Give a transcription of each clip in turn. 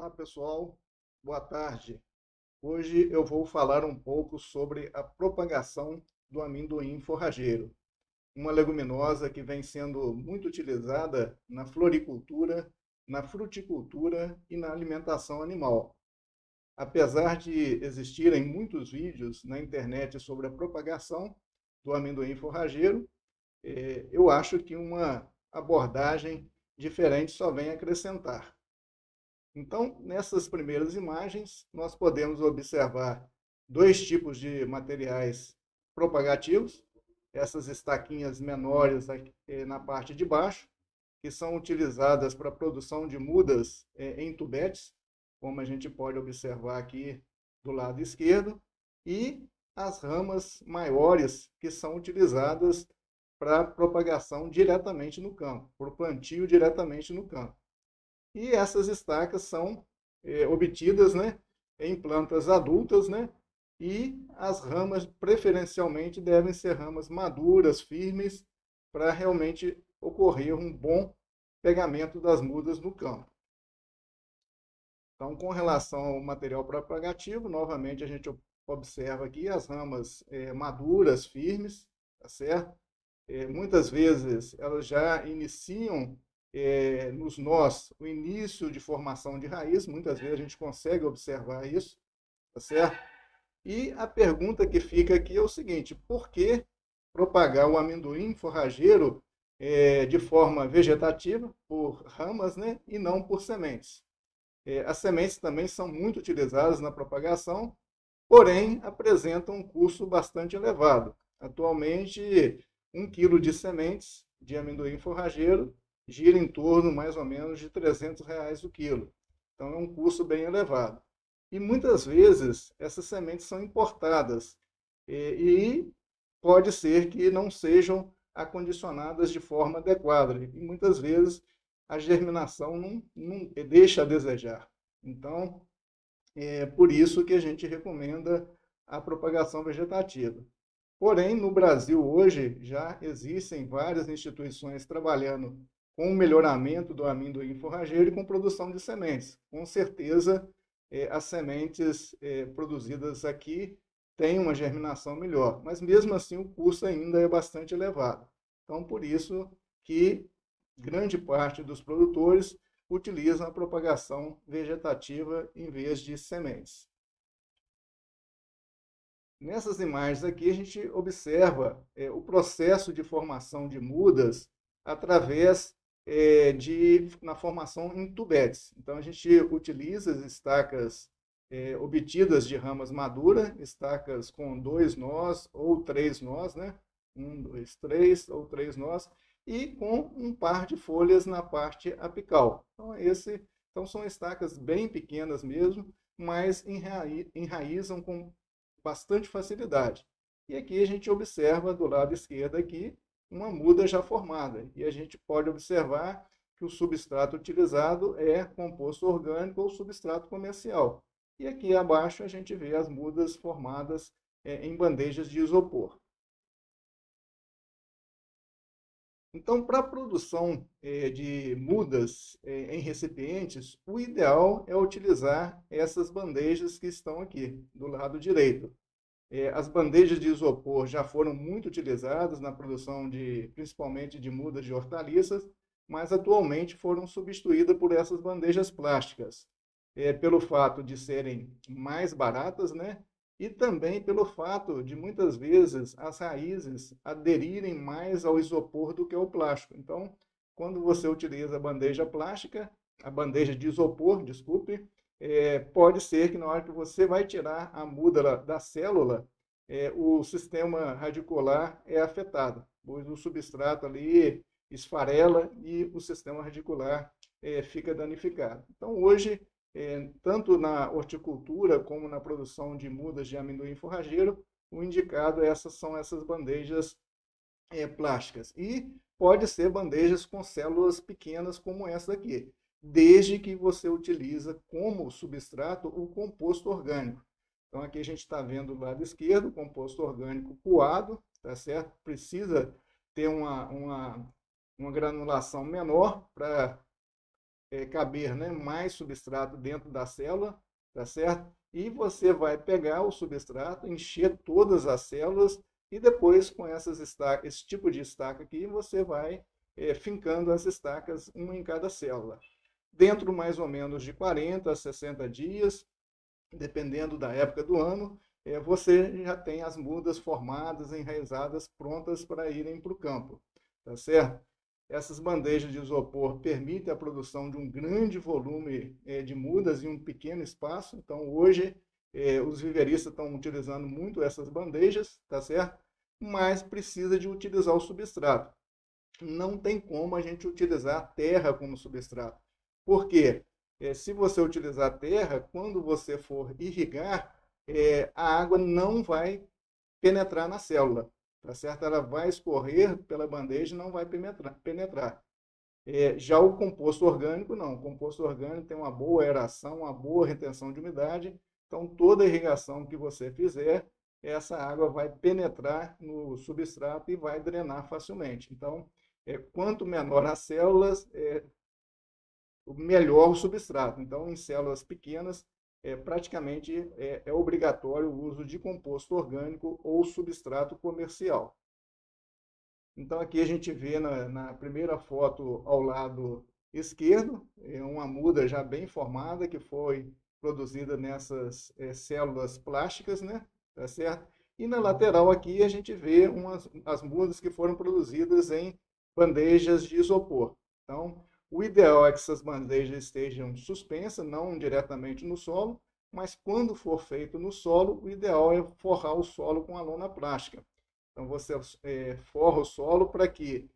Olá pessoal, boa tarde. Hoje eu vou falar um pouco sobre a propagação do amendoim forrageiro, uma leguminosa que vem sendo muito utilizada na floricultura, na fruticultura e na alimentação animal. Apesar de existirem muitos vídeos na internet sobre a propagação do amendoim forrageiro, eu acho que uma abordagem diferente só vem acrescentar. Então, nessas primeiras imagens, nós podemos observar dois tipos de materiais propagativos, essas estaquinhas menores aqui, na parte de baixo, que são utilizadas para a produção de mudas em tubetes, como a gente pode observar aqui do lado esquerdo, e as ramas maiores, que são utilizadas para propagação diretamente no campo, para o plantio diretamente no campo. E essas estacas são obtidas, né, em plantas adultas, né, e as ramas preferencialmente devem ser ramas maduras, firmes, para realmente ocorrer um bom pegamento das mudas no campo. Então, com relação ao material propagativo, novamente a gente observa aqui as ramas maduras, firmes, tá certo? Muitas vezes elas já iniciam nos nós o início de formação de raiz, muitas vezes a gente consegue observar isso, tá certo? E a pergunta que fica aqui é o seguinte: por que propagar o amendoim forrageiro de forma vegetativa, por ramas, né, e não por sementes? As sementes também são muito utilizadas na propagação, porém apresentam um custo bastante elevado. Atualmente, 1 quilo de sementes de amendoim forrageiro gira em torno mais ou menos de R$ 300 o quilo. Então é um custo bem elevado. E muitas vezes essas sementes são importadas e pode ser que não sejam acondicionadas de forma adequada. E muitas vezes a germinação não deixa a desejar. Então, é por isso que a gente recomenda a propagação vegetativa. Porém, no Brasil hoje já existem várias instituições trabalhando com o melhoramento do amendoim forrageiro e com produção de sementes. Com certeza, as sementes produzidas aqui têm uma germinação melhor, mas mesmo assim o custo ainda é bastante elevado. Então, por isso que grande parte dos produtores utilizam a propagação vegetativa em vez de sementes. Nessas imagens aqui, a gente observa o processo de formação de mudas através na formação em tubetes. Então, a gente utiliza as estacas obtidas de ramas maduras, estacas com 2 nós ou 3 nós, né? 1, 2, 3 ou 3 nós, e com um par de folhas na parte apical. Então são estacas bem pequenas mesmo, mas enraizam com bastante facilidade. E aqui a gente observa do lado esquerdo aqui uma muda já formada. E a gente pode observar que o substrato utilizado é composto orgânico ou substrato comercial. E aqui abaixo a gente vê as mudas formadas em bandejas de isopor. Então, para a produção de mudas em recipientes, o ideal é utilizar essas bandejas que estão aqui, do lado direito. As bandejas de isopor já foram muito utilizadas na produção principalmente de mudas de hortaliças, mas atualmente foram substituídas por essas bandejas plásticas, pelo fato de serem mais baratas, né? E também pelo fato de muitas vezes as raízes aderirem mais ao isopor do que ao plástico. Então, quando você utiliza a bandeja plástica, a bandeja de isopor, desculpe, pode ser que na hora que você vai tirar a muda da célula, o sistema radicular é afetado, pois o substrato ali esfarela e o sistema radicular fica danificado. Então, hoje, tanto na horticultura como na produção de mudas de amendoim forrageiro, o indicado são essas bandejas plásticas. E pode ser bandejas com células pequenas como essa aqui, desde que você utiliza como substrato o composto orgânico. Então aqui a gente está vendo do lado esquerdo o composto orgânico coado, tá certo? Precisa ter uma granulação menor para caber, né, mais substrato dentro da célula, tá certo? E você vai pegar o substrato, encher todas as células e depois com esse tipo de estaca aqui, você vai fincando as estacas, uma em cada célula. Dentro mais ou menos de 40 a 60 dias, dependendo da época do ano, você já tem as mudas formadas, enraizadas, prontas para irem para o campo, tá certo? Essas bandejas de isopor permitem a produção de um grande volume de mudas em um pequeno espaço. Então, hoje, os viveristas estão utilizando muito essas bandejas, tá certo? Mas precisa de utilizar o substrato. Não tem como a gente utilizar a terra como substrato. Por quê? Se você utilizar terra, quando você for irrigar, a água não vai penetrar na célula, tá certo? Ela vai escorrer pela bandeja e não vai penetrar. Já o composto orgânico, não. O composto orgânico tem uma boa aeração, uma boa retenção de umidade. Então, toda irrigação que você fizer, essa água vai penetrar no substrato e vai drenar facilmente. Então, quanto menor as células, melhor o substrato. Então, em células pequenas, praticamente é obrigatório o uso de composto orgânico ou substrato comercial. Então, aqui a gente vê na primeira foto ao lado esquerdo, uma muda já bem formada, que foi produzida nessas células plásticas, né? Tá certo? E na lateral aqui a gente vê as mudas que foram produzidas em bandejas de isopor. Então, o ideal é que essas bandejas estejam suspensas, não diretamente no solo, mas quando for feito no solo, o ideal é forrar o solo com a lona plástica. Então, você forra o solo para que,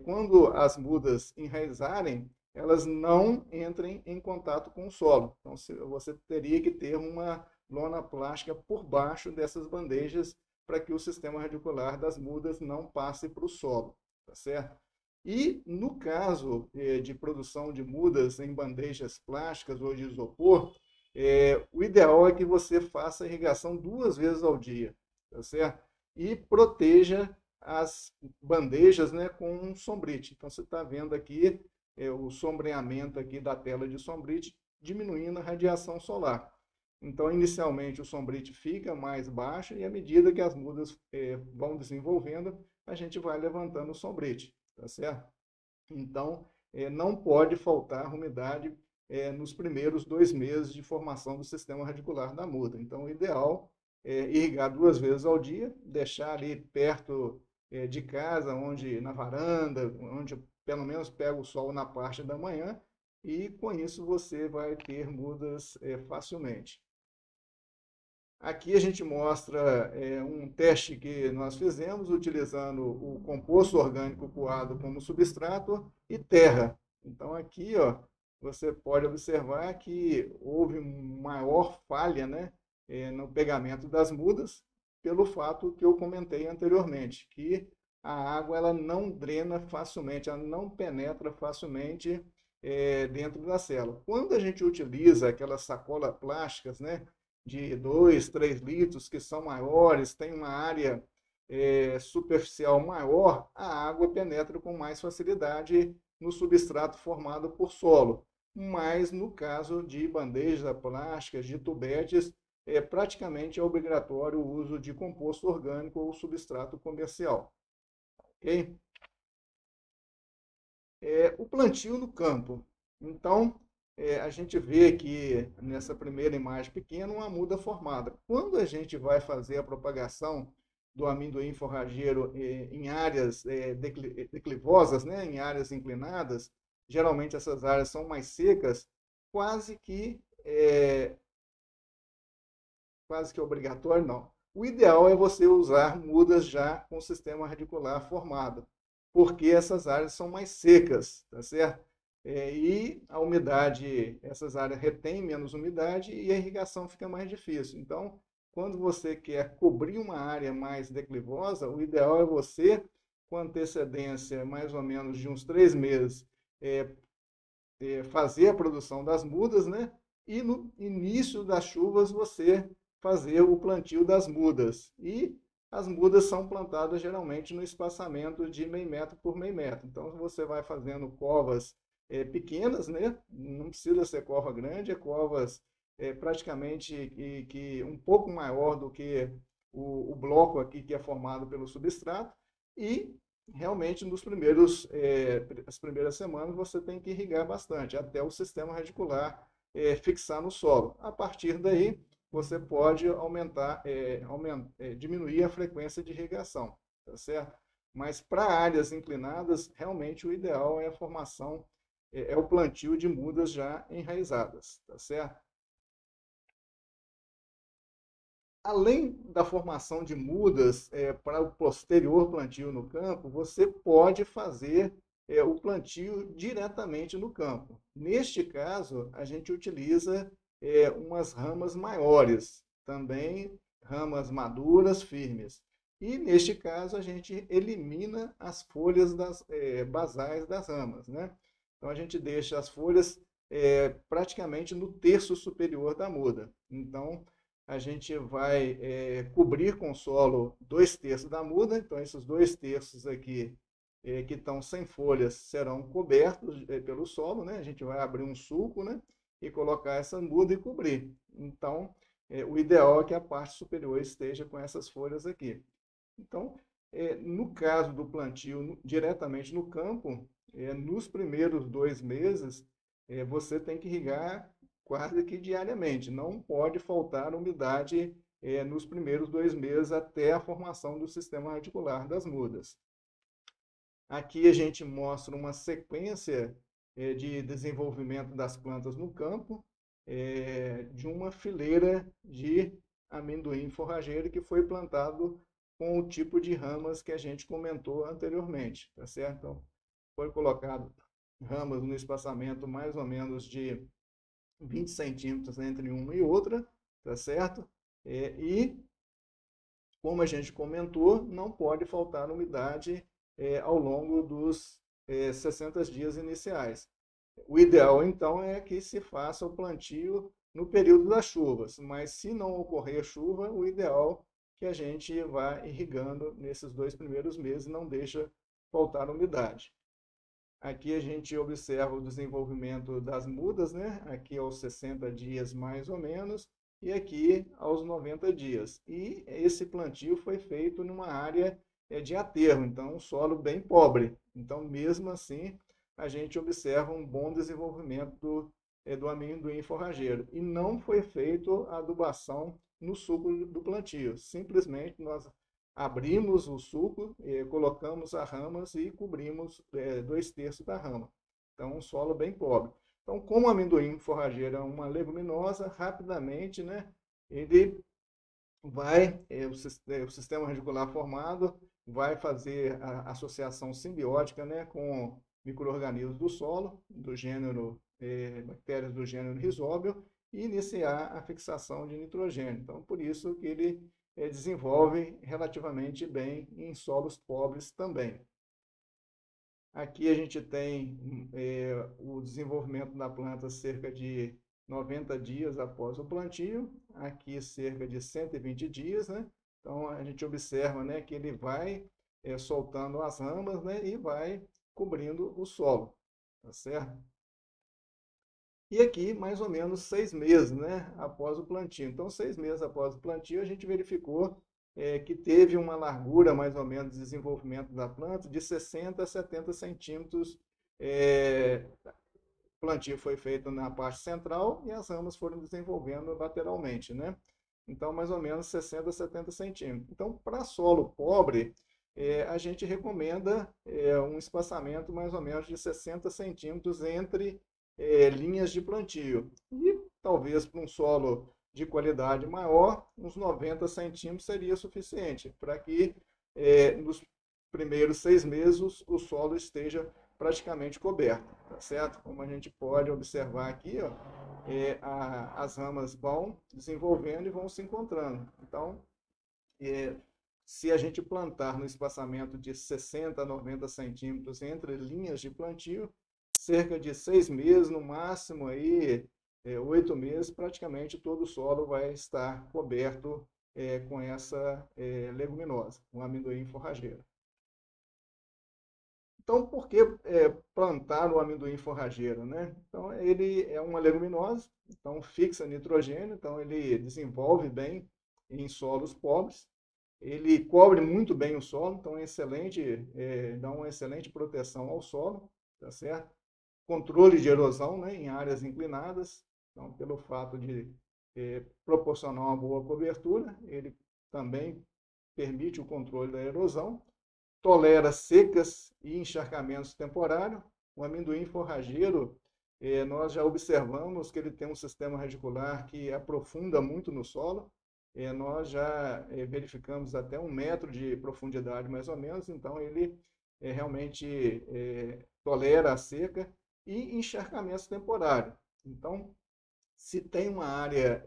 quando as mudas enraizarem, elas não entrem em contato com o solo. Então, você teria que ter uma lona plástica por baixo dessas bandejas para que o sistema radicular das mudas não passe para o solo, tá certo? E no caso de produção de mudas em bandejas plásticas ou de isopor, o ideal é que você faça a irrigação 2 vezes ao dia, tá certo? E proteja as bandejas, né, com um sombrite. Então, você está vendo aqui o sombreamento aqui da tela de sombrite, diminuindo a radiação solar. Então, inicialmente, o sombrite fica mais baixo e, à medida que as mudas vão desenvolvendo, a gente vai levantando o sombrite, tá certo? Então, não pode faltar umidade nos primeiros 2 meses de formação do sistema radicular da muda. Então, o ideal irrigar 2 vezes ao dia, deixar ali perto de casa, na varanda, onde pelo menos pega o sol na parte da manhã, e com isso você vai ter mudas facilmente. Aqui a gente mostra um teste que nós fizemos utilizando o composto orgânico coado como substrato e terra. Então aqui, ó, você pode observar que houve maior falha, né, no pegamento das mudas, pelo fato que eu comentei anteriormente, que a água ela não drena facilmente, ela não penetra facilmente dentro da célula. Quando a gente utiliza aquelas sacolas plásticas, né, de 2, 3 litros, que são maiores, tem uma área superficial maior, a água penetra com mais facilidade no substrato formado por solo. Mas no caso de bandejas plásticas, de tubetes, praticamente é obrigatório o uso de composto orgânico ou substrato comercial. Ok? O plantio no campo. Então, a gente vê aqui nessa primeira imagem pequena uma muda formada. Quando a gente vai fazer a propagação do amendoim forrageiro em áreas declivosas, né, em áreas inclinadas, geralmente essas áreas são mais secas, quase que obrigatório, não. O ideal é você usar mudas já com sistema radicular formado, porque essas áreas são mais secas, tá certo? E a umidade, essas áreas retêm menos umidade e a irrigação fica mais difícil. Então, quando você quer cobrir uma área mais declivosa, o ideal é você, com antecedência mais ou menos de uns 3 meses, fazer a produção das mudas, né? E no início das chuvas você fazer o plantio das mudas. E as mudas são plantadas geralmente no espaçamento de meio metro por meio metro. Então você vai fazendo covas pequenas, né? Não precisa ser cova grande, é covas praticamente que um pouco maior do que o bloco aqui que é formado pelo substrato, e realmente as primeiras semanas você tem que irrigar bastante, até o sistema radicular fixar no solo. A partir daí, você pode diminuir a frequência de irrigação, tá certo? Mas para áreas inclinadas, realmente o ideal é a formação, é o plantio de mudas já enraizadas, tá certo? Além da formação de mudas para o posterior plantio no campo, você pode fazer o plantio diretamente no campo. Neste caso, a gente utiliza umas ramas maiores, também ramas maduras, firmes. E neste caso, a gente elimina as folhas basais das ramas, né? Então, a gente deixa as folhas praticamente no terço superior da muda. Então, a gente vai cobrir com o solo 2/3 da muda, então esses 2/3 aqui que estão sem folhas serão cobertos pelo solo, né? A gente vai abrir um sulco, né? E colocar essa muda e cobrir. Então, o ideal é que a parte superior esteja com essas folhas aqui. Então, no caso do plantio diretamente no campo, nos primeiros 2 meses, você tem que irrigar quase que diariamente. Não pode faltar umidade nos primeiros 2 meses até a formação do sistema radicular das mudas. Aqui a gente mostra uma sequência de desenvolvimento das plantas no campo, de uma fileira de amendoim forrageiro que foi plantado com o tipo de ramas que a gente comentou anteriormente, tá certo? Então, foi colocado ramas no espaçamento mais ou menos de 20 centímetros entre uma e outra, tá certo? E, como a gente comentou, não pode faltar umidade ao longo dos 60 dias iniciais. O ideal, então, é que se faça o plantio no período das chuvas, mas se não ocorrer chuva, o ideal é que a gente vá irrigando nesses 2 primeiros meses, não deixa faltar umidade. Aqui a gente observa o desenvolvimento das mudas, né? Aqui aos 60 dias mais ou menos, e aqui aos 90 dias. E esse plantio foi feito numa área de aterro, então um solo bem pobre. Então, mesmo assim, a gente observa um bom desenvolvimento do amendoim forrageiro. E não foi feito a adubação no suco do plantio. Simplesmente nós abrimos o suco, colocamos as ramas e cobrimos 2/3 da rama. Então, um solo bem pobre. Então, como o amendoim forrageiro é uma leguminosa, rapidamente, né, ele vai, o sistema radicular formado vai fazer a associação simbiótica, né, com micro-organismos do solo, do gênero, bactérias do gênero Rhizóbio, e iniciar a fixação de nitrogênio. Então, por isso que ele desenvolve relativamente bem em solos pobres também. Aqui a gente tem o desenvolvimento da planta cerca de 90 dias após o plantio, aqui cerca de 120 dias, né? Então a gente observa, né, que ele vai soltando as ramas, né, e vai cobrindo o solo, tá certo? E aqui, mais ou menos 6 meses, né, após o plantio. Então, 6 meses após o plantio, a gente verificou que teve uma largura, mais ou menos, de desenvolvimento da planta de 60 a 70 centímetros. O plantio foi feito na parte central e as ramas foram desenvolvendo lateralmente, né? Então, mais ou menos 60 a 70 centímetros. Então, para solo pobre, a gente recomenda um espaçamento mais ou menos de 60 centímetros entre linhas de plantio. E talvez para um solo de qualidade maior, uns 90 centímetros seria suficiente para que nos primeiros 6 meses o solo esteja praticamente coberto, tá certo? Como a gente pode observar aqui, ó, as ramas vão desenvolvendo e vão se encontrando. Então, se a gente plantar no espaçamento de 60 a 90 centímetros entre linhas de plantio, cerca de 6 meses, no máximo aí 8 meses, praticamente todo o solo vai estar coberto com essa leguminosa, um amendoim forrageiro. Então, por que plantar o amendoim forrageiro, né? Então, ele é uma leguminosa, então fixa nitrogênio, então ele desenvolve bem em solos pobres, ele cobre muito bem o solo, então é excelente, dá uma excelente proteção ao solo, tá certo? Controle de erosão, né, em áreas inclinadas, então pelo fato de proporcionar uma boa cobertura, ele também permite o controle da erosão, tolera secas e encharcamentos temporários. O amendoim forrageiro, nós já observamos que ele tem um sistema radicular que aprofunda muito no solo. Nós já verificamos até 1 metro de profundidade, mais ou menos, então ele realmente tolera a seca e encharcamentos temporários. Então, se tem uma área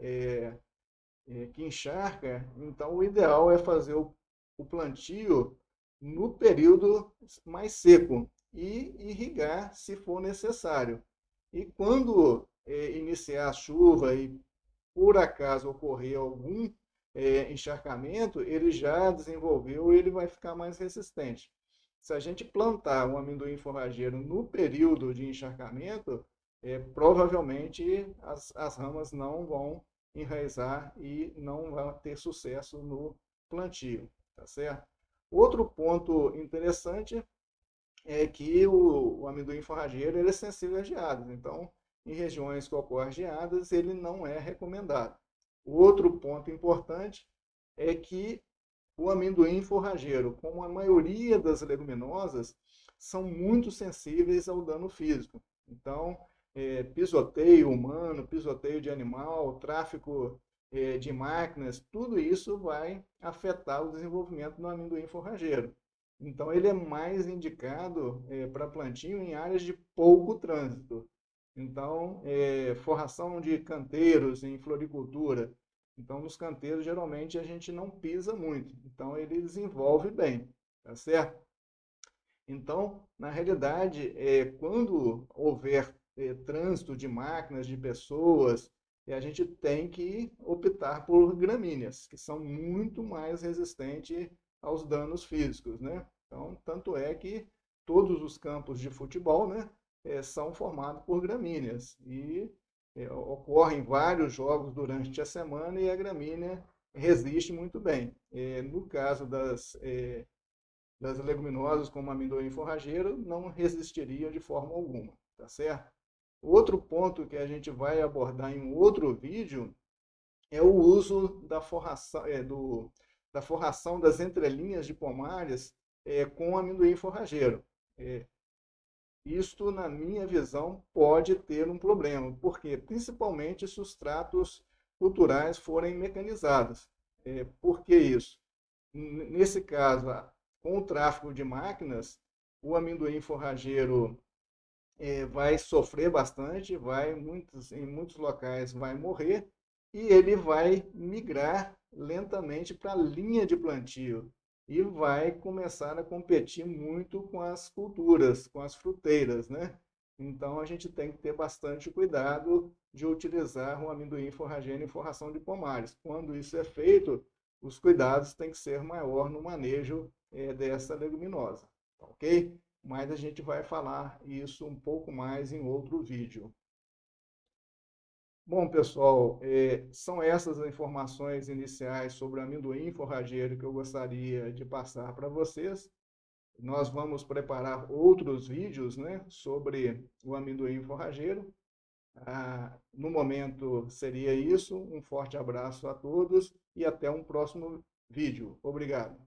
que encharca, então o ideal é fazer o plantio no período mais seco e irrigar se for necessário. E quando iniciar a chuva e por acaso ocorrer algum encharcamento, ele já desenvolveu e ele vai ficar mais resistente. Se a gente plantar um amendoim forrageiro no período de encharcamento, provavelmente as ramas não vão enraizar e não vão ter sucesso no plantio, tá certo? Outro ponto interessante é que o amendoim forrageiro ele é sensível a geadas, então em regiões que ocorrem geadas ele não é recomendado. Outro ponto importante é que o amendoim forrageiro, como a maioria das leguminosas, são muito sensíveis ao dano físico. Então, pisoteio humano, pisoteio de animal, tráfico de máquinas, tudo isso vai afetar o desenvolvimento do amendoim forrageiro. Então, ele é mais indicado para plantio em áreas de pouco trânsito. Então, forração de canteiros em floricultura. Então, nos canteiros, geralmente, a gente não pisa muito. Então, ele desenvolve bem, tá certo? Então, na realidade, quando houver trânsito de máquinas, de pessoas, a gente tem que optar por gramíneas, que são muito mais resistentes aos danos físicos, né? Então, tanto é que todos os campos de futebol, né, são formados por gramíneas e ocorrem vários jogos durante a semana e a gramínea resiste muito bem. No caso das leguminosas, como amendoim forrageiro, não resistiria de forma alguma, tá certo? Outro ponto que a gente vai abordar em um outro vídeo é o uso da forração das entrelinhas de pomares com amendoim forrageiro. Isto, na minha visão, pode ter um problema, porque principalmente se os tratos culturais forem mecanizados. Por que isso? Nesse caso, com o tráfego de máquinas, o amendoim forrageiro vai sofrer bastante, em muitos locais vai morrer, e ele vai migrar lentamente para a linha de plantio e vai começar a competir muito com as culturas, com as fruteiras, né? Então a gente tem que ter bastante cuidado de utilizar o amendoim forrageiro em forração de pomares. Quando isso é feito, os cuidados têm que ser maior no manejo dessa leguminosa, tá ok? Mas a gente vai falar isso um pouco mais em outro vídeo. Bom, pessoal, são essas as informações iniciais sobre o amendoim forrageiro que eu gostaria de passar para vocês. Nós vamos preparar outros vídeos, né, sobre o amendoim forrageiro. No momento seria isso. Um forte abraço a todos e até um próximo vídeo. Obrigado.